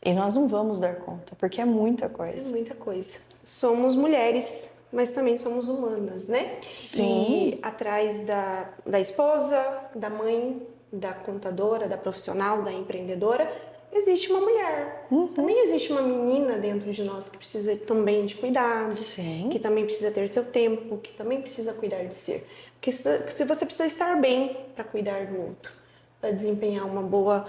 E nós não vamos dar conta, porque é muita É coisa. muita coisa. Somos mulheres, mas também somos humanas, né? Sim. E atrás da esposa, da mãe, da contadora, da profissional, da empreendedora, existe uma mulher. Também existe uma menina dentro de nós que precisa também de cuidados, Sim. que também precisa ter seu tempo, que também precisa cuidar de si. Porque se você precisa estar bem para cuidar do outro, para desempenhar uma boa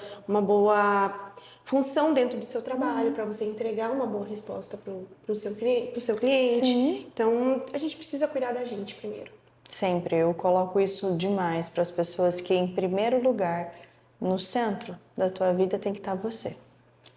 função dentro do seu trabalho, para você entregar uma boa resposta para o seu cliente. Sim. Então, a gente precisa cuidar da gente primeiro. Sempre eu coloco isso demais para as pessoas que, em primeiro lugar, no centro da tua vida tem que estar você.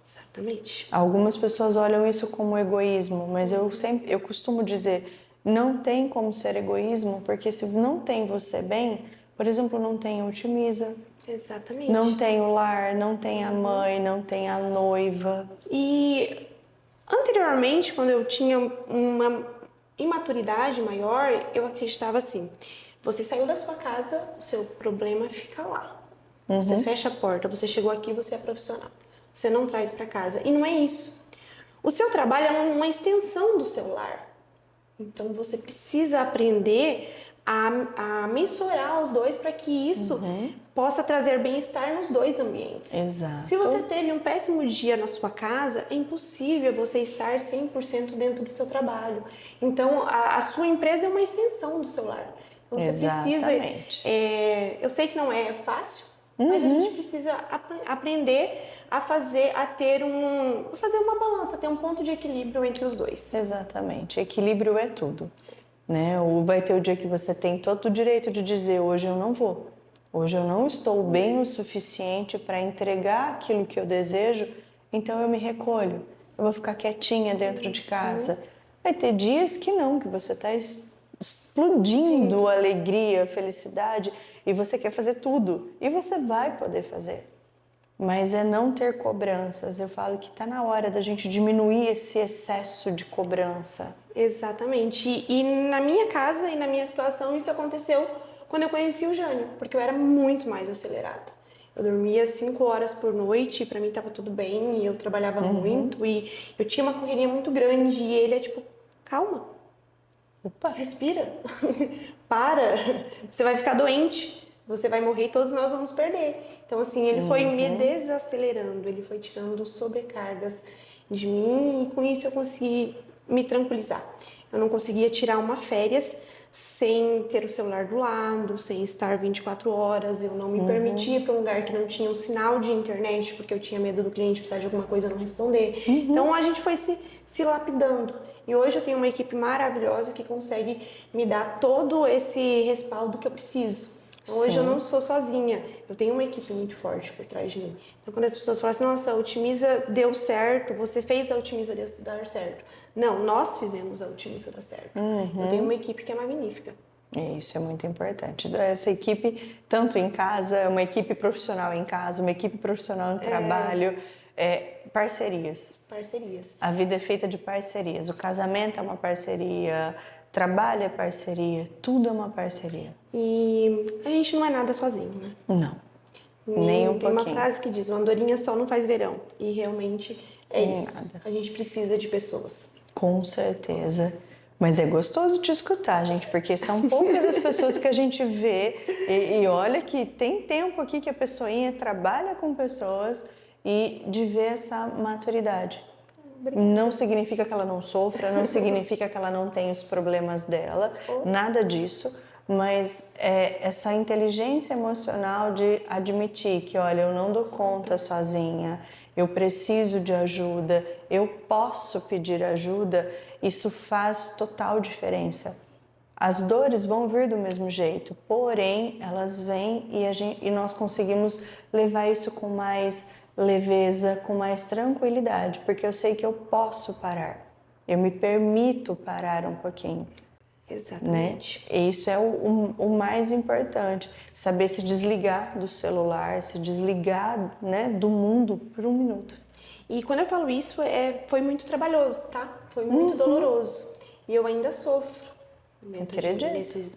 Exatamente. Algumas pessoas olham isso como egoísmo, mas eu costumo dizer, não tem como ser egoísmo, porque se não tem você bem, por exemplo, não tem a Otimiza, Exatamente. não tem o lar, não tem a mãe, não tem a noiva. E anteriormente, quando eu tinha uma imaturidade maior, eu acreditava assim: você saiu da sua casa, o seu problema fica lá. Você fecha a porta, você chegou aqui, você é profissional. Você não traz para casa. E não é isso. O seu trabalho é uma extensão do seu lar. Então você precisa aprender a mensurar os dois para que isso possa trazer bem-estar nos dois ambientes. Exato. Se você teve um péssimo dia na sua casa, é impossível você estar 100% dentro do seu trabalho. Então a sua empresa é uma extensão do seu lar. Então você precisa. Eu sei que não é fácil, mas a gente precisa aprender a fazer uma balança, ter um ponto de equilíbrio entre os dois. Exatamente. Equilíbrio é tudo, né? Ou vai ter o dia que você tem todo o direito de dizer hoje eu não vou. Hoje eu não estou bem o suficiente para entregar aquilo que eu desejo, então eu me recolho. Eu vou ficar quietinha dentro de casa. Vai ter dias que não, que você está explodindo alegria, felicidade e você quer fazer tudo. E você vai poder fazer. Mas é não ter cobranças. Eu falo que está na hora da gente diminuir esse excesso de cobrança. Exatamente. E na minha casa e na minha situação, isso aconteceu quando eu conheci o Jânio, porque eu era muito mais acelerada. Eu dormia 5 horas por noite, para mim estava tudo bem, e eu trabalhava muito, e eu tinha uma correria muito grande, e ele é tipo, calma, Opa. respira, para, você vai ficar doente, você vai morrer e todos nós vamos perder. Então, assim, ele foi me desacelerando, ele foi tirando sobrecargas de mim, e com isso eu consegui me tranquilizar. Eu não conseguia tirar uma férias sem ter o celular do lado, sem estar 24 horas. Eu não me permitia ir para um lugar que não tinha um sinal de internet, porque eu tinha medo do cliente precisar de alguma coisa e não responder. Então a gente foi se lapidando. E hoje eu tenho uma equipe maravilhosa que consegue me dar todo esse respaldo que eu preciso. Então, hoje eu não sou sozinha, eu tenho uma equipe muito forte por trás de mim. Então, quando as pessoas falam assim, nossa, a Otimiza deu certo, você fez a Otimiza dar certo. Não, nós fizemos a Otimiza dar certo. Eu tenho uma equipe que é magnífica. Isso é muito importante. Essa equipe, tanto em casa, uma equipe profissional em casa, uma equipe profissional no trabalho, parcerias. Parcerias. A vida é feita de parcerias. O casamento é uma parceria, trabalho é parceria, tudo é uma parceria. E a gente não é nada sozinho, né? Não, nem um Tem pouquinho. uma frase que diz, uma andorinha só não faz verão. E realmente é isso. Nada. A gente precisa de pessoas. Com certeza. Mas é gostoso de escutar, gente, porque são poucas as pessoas que a gente vê. E olha que tem tempo aqui que a pessoinha trabalha com pessoas e de ver essa maturidade. Não significa que ela não sofra, não significa que ela não tenha os problemas dela, nada disso, mas essa inteligência emocional de admitir que, olha, eu não dou conta sozinha, eu preciso de ajuda, eu posso pedir ajuda, isso faz total diferença. As dores vão vir do mesmo jeito, porém elas vêm e nós conseguimos levar isso com mais leveza, com mais tranquilidade, porque eu sei que eu posso parar, eu me permito parar um pouquinho. Exatamente. Né? E isso é o mais importante, saber se desligar do celular, se desligar, né, do mundo por um minuto. E quando eu falo isso, foi muito trabalhoso, tá? Foi muito doloroso. E eu ainda sofro.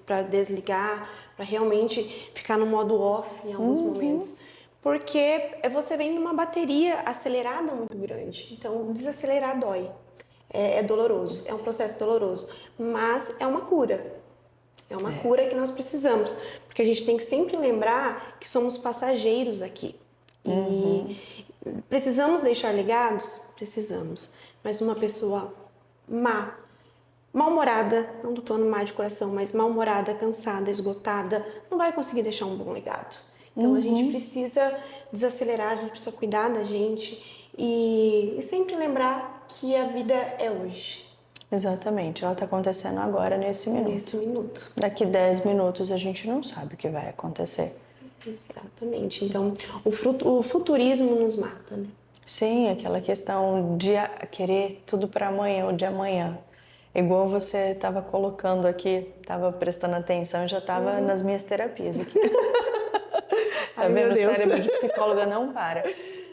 Para desligar, para realmente ficar no modo off em alguns momentos. Porque você vem numa bateria acelerada muito grande. Então, desacelerar dói. É doloroso, é um processo doloroso. Mas é uma cura. É uma cura que nós precisamos. Porque a gente tem que sempre lembrar que somos passageiros aqui. E precisamos deixar legados? Precisamos. Mas uma pessoa mal-humorada, não estou falando má de coração, mas mal-humorada, cansada, esgotada, não vai conseguir deixar um bom legado. Então a gente precisa desacelerar, a gente precisa cuidar da gente e sempre lembrar que a vida é hoje. Exatamente, ela está acontecendo agora, nesse minuto. Nesse minuto. Daqui 10 minutos a gente não sabe o que vai acontecer. Exatamente, então o futurismo nos mata, né? Sim, aquela questão de querer tudo para amanhã, o de amanhã. Igual você estava colocando aqui, estava prestando atenção e já estava nas minhas terapias aqui. Tá vendo? O cérebro de psicóloga não para.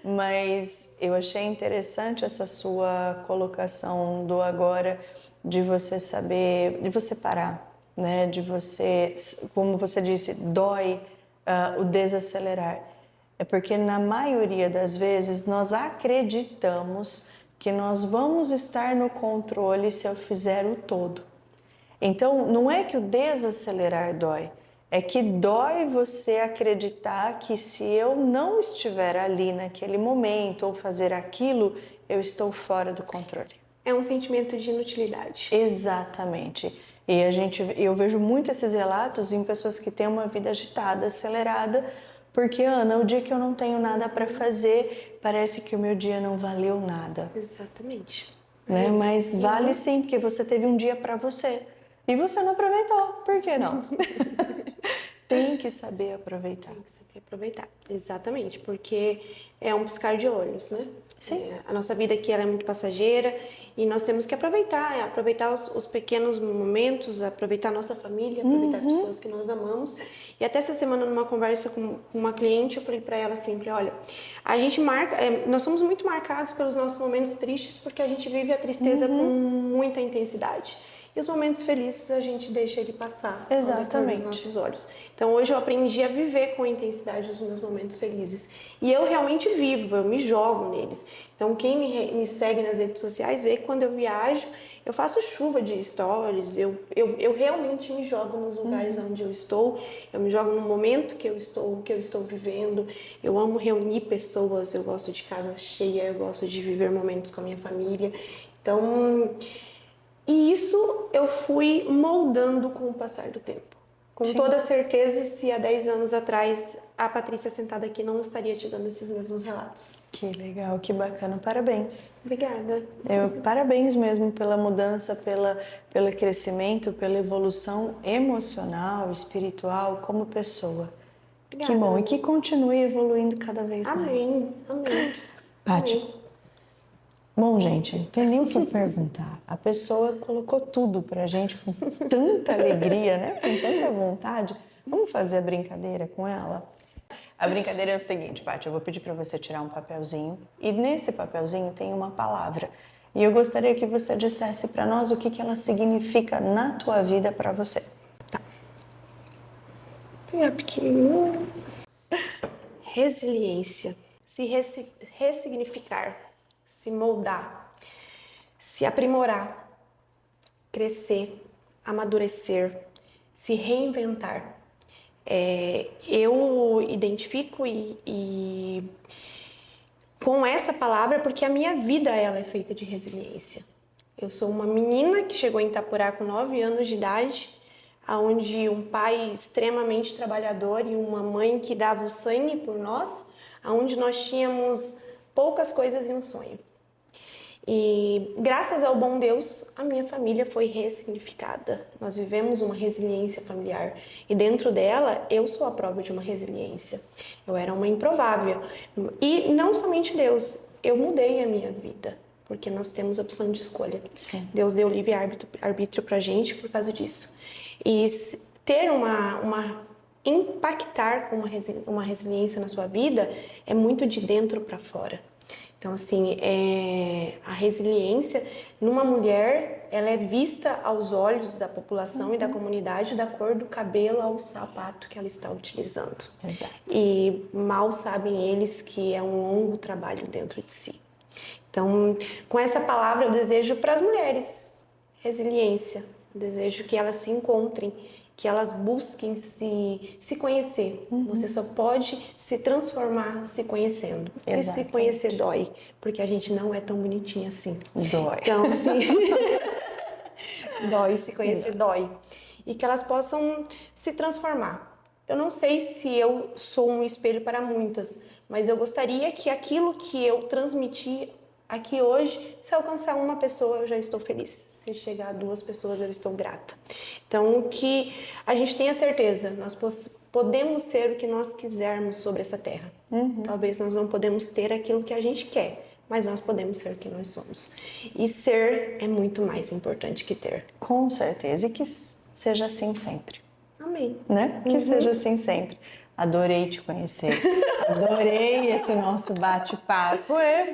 Mas eu achei interessante essa sua colocação do agora, de você saber, de você parar, né? De você, como você disse, dói o desacelerar. É porque na maioria das vezes nós acreditamos que nós vamos estar no controle se eu fizer o todo. Então, não é que o desacelerar dói, é que dói você acreditar que se eu não estiver ali naquele momento ou fazer aquilo, eu estou fora do controle. É um sentimento de inutilidade. Exatamente. E eu vejo muito esses relatos em pessoas que têm uma vida agitada, acelerada, porque, Ana, o dia que eu não tenho nada para fazer, parece que o meu dia não valeu nada. Exatamente. Né? Mas vale sim, porque você teve um dia para você. E você não aproveitou, por que não? Tem que saber aproveitar. Tem que saber aproveitar, exatamente, porque é um piscar de olhos, né? Sim. A nossa vida aqui ela é muito passageira e nós temos que aproveitar os pequenos momentos, aproveitar a nossa família, aproveitar as pessoas que nós amamos. E até essa semana, numa conversa com uma cliente, eu falei para ela sempre, olha, a gente nós somos muito marcados pelos nossos momentos tristes porque a gente vive a tristeza com muita intensidade. E os momentos felizes a gente deixa ele passar. Exatamente. Nos nossos olhos. Então hoje eu aprendi a viver com a intensidade dos meus momentos felizes. E eu realmente vivo, eu me jogo neles. Então quem me segue nas redes sociais vê que quando eu viajo, eu faço chuva de stories, eu realmente me jogo nos lugares onde eu estou, eu me jogo no momento que eu estou vivendo. Eu amo reunir pessoas, eu gosto de casa cheia, eu gosto de viver momentos com a minha família. Então... E isso eu fui moldando com o passar do tempo. Com toda certeza, se há 10 anos atrás a Patrícia sentada aqui não estaria te dando esses mesmos relatos. Que legal, que bacana, parabéns. Obrigada. Parabéns mesmo pela mudança, pelo crescimento, pela evolução emocional, espiritual, como pessoa. Obrigada. Que bom, e que continue evoluindo cada vez mais. Amém. Paty. Bom, gente, não tem nem o que perguntar. A pessoa colocou tudo pra gente com tanta alegria, né? Com tanta vontade. Vamos fazer a brincadeira com ela? A brincadeira é o seguinte, Paty, eu vou pedir para você tirar um papelzinho e nesse papelzinho tem uma palavra. E eu gostaria que você dissesse para nós o que ela significa na tua vida para você. Tá. Pegar pequenininho. Resiliência. Se ressignificar. Se moldar, se aprimorar, crescer, amadurecer, se reinventar. Eu identifico e com essa palavra porque a minha vida ela é feita de resiliência. Eu sou uma menina que chegou em Itaporá com 9 anos de idade, onde um pai extremamente trabalhador e uma mãe que dava o sangue por nós, onde nós tínhamos poucas coisas e um sonho. E graças ao bom Deus, a minha família foi ressignificada. Nós vivemos uma resiliência familiar e dentro dela eu sou a prova de uma resiliência. Eu era uma improvável e não somente Deus, eu mudei a minha vida, porque nós temos opção de escolha. Sim. Deus deu livre arbítrio pra gente por causa disso. E ter impactar com uma resiliência na sua vida é muito de dentro para fora. Então, assim, a resiliência numa mulher, ela é vista aos olhos da população e da comunidade da cor do cabelo ao sapato que ela está utilizando. Exato. E mal sabem eles que é um longo trabalho dentro de si. Então, com essa palavra eu desejo para as mulheres resiliência. Eu desejo que elas se encontrem, que elas busquem se conhecer. Você só pode se transformar se conhecendo. Exatamente. E se conhecer dói, porque a gente não é tão bonitinha assim. Dói. Então, assim, dói, se conhecer dói. E que elas possam se transformar. Eu não sei se eu sou um espelho para muitas, mas eu gostaria que aquilo que eu transmiti aqui hoje, se alcançar uma pessoa, eu já estou feliz. Se chegar a 2 pessoas, eu estou grata. Então, que a gente tenha certeza, nós podemos ser o que nós quisermos sobre essa terra. Talvez nós não podemos ter aquilo que a gente quer, mas nós podemos ser o que nós somos. E ser é muito mais importante que ter. Com certeza. E que seja assim sempre. Amém. Né? Que seja assim sempre. Adorei te conhecer. Adorei esse nosso bate-papo.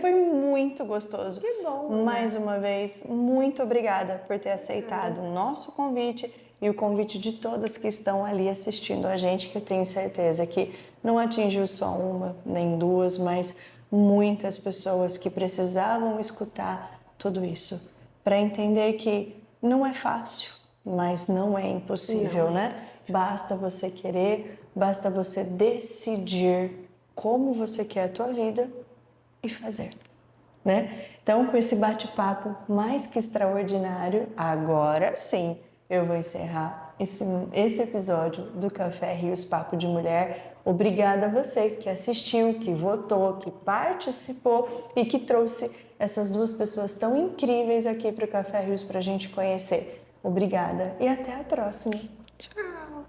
Foi muito gostoso. Que bom. Mais uma vez, muito obrigada por ter aceitado o nosso convite e o convite de todas que estão ali assistindo a gente, que eu tenho certeza que não atingiu só uma, nem 2, mas muitas pessoas que precisavam escutar tudo isso para entender que não é fácil, mas não é impossível, Não é né? impossível. Basta você querer, basta você decidir como você quer a tua vida e fazer, né? Então, com esse bate-papo mais que extraordinário, agora sim eu vou encerrar esse episódio do Café Rios Papo de Mulher. Obrigada a você que assistiu, que votou, que participou e que trouxe essas 2 pessoas tão incríveis aqui para o Café Rios para a gente conhecer. Obrigada e até a próxima. Tchau.